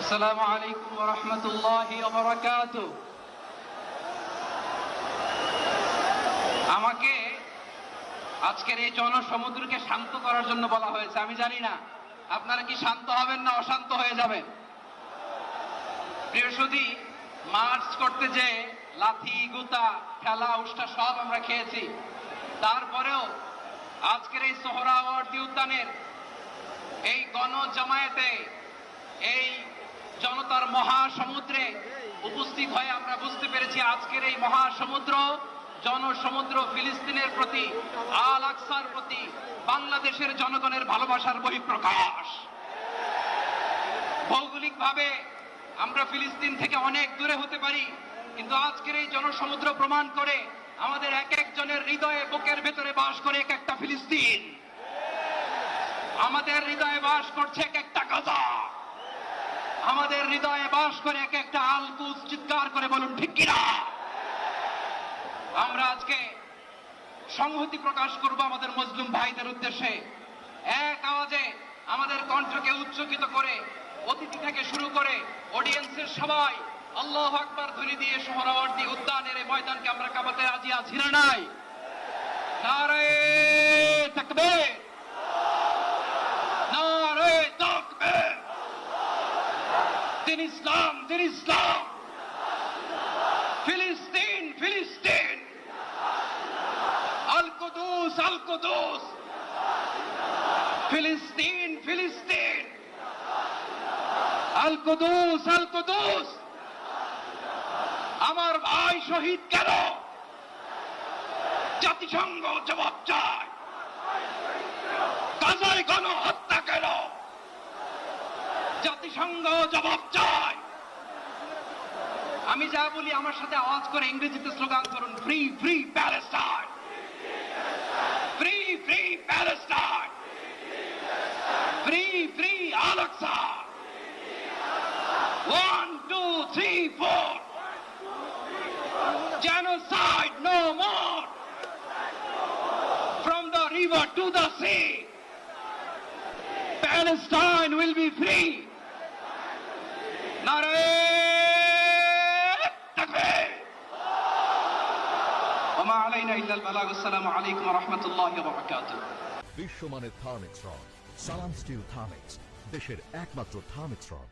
আসসালামু আলাইকুম ওয়া রাহমাতুল্লাহি ওয়া বারাকাতুহু। আমাকে আজকের এই জনসমুদ্রকে শান্ত করার জন্য বলা হয়েছে। আমি জানি না আপনারা কি শান্ত হবেন না অশান্ত হয়ে যাবেন। প্রিয় সুধী, মার্চ করতে যে লাথি গুতা খেলা উষ্টা সব আমরা খেয়েছি, তারপরেও আজকের এই সোহরাওয়ার্দী উদ্যানের এই গণজামায়াতে এই জনতার মহাসমুদ্রে উপস্থিত হয়ে আমরা বুঝতে পেরেছি আজকের এই মহাসমুদ্র জনসমুদ্র ফিলিস্তিনের প্রতি, আল আকসার প্রতি বাংলাদেশের জনগণের ভালোবাসার বহিঃপ্রকাশ। ভৌগোলিকভাবে আমরা ফিলিস্তিন থেকে অনেক দূরে হতে পারি, কিন্তু আজকের এই জনসমুদ্র প্রমাণ করে আমাদের এক একজনের হৃদয়ে বুকের ভেতরে বাস করে এক একটা ফিলিস্তিন। আমাদের হৃদয়ে বাস করছে এক একটা গাজা, আমাদের হৃদয়ে বাস করে এক একটা আল কুদস। চিৎকার করে বলুন ঠিক কিনা। আমরা আজকে সংহতি প্রকাশ করব আমাদের মুসলিম ভাইদের উদ্দেশ্যে। এক আওয়াজে আমাদের কণ্ঠকে উচ্চকিত করে অতিথি থেকে শুরু করে অডিয়েন্সের সবাই আল্লাহু আকবার ধ্বনি দিয়ে সোহরাওয়ার্দী উদ্যানের এই ময়দানকে আমরা কাঁপাতে রাজি আছি না নাই? নারে তাকবীর, নারে তাকবীর। দিন ইসলাম, দিন ইসলাম। ফিলিস্তিন, ফিলিস্তিন। আল কুদুস, আল কুদুস। ফিলিস্তিন, ফিলিস্তিন। আল কুদুস, আল কুদুস। আমার ভাই শহীদ কেন? জাতিসংঘ জবাব চায়। গাজায় গণহত্যা কেন? জাতিসংঘ জবাব চায়। আমি যা বলি আমার সাথে আওয়াজ করে ইংরেজিতে স্লোগান করুন, free free Palestine, free free Palestine, free free Al Aqsa. 1 2 3 4, genocide no more, from the river to the sea, Palestine will be free. Nare takbir, wa ma alayna illa al-balagh. Assalamu alaykum wa rahmatullahi wa barakatuh. বিশ্বমানের Thermex rod সালাম still Thermex, দেশের একমাত্র Thermex rod.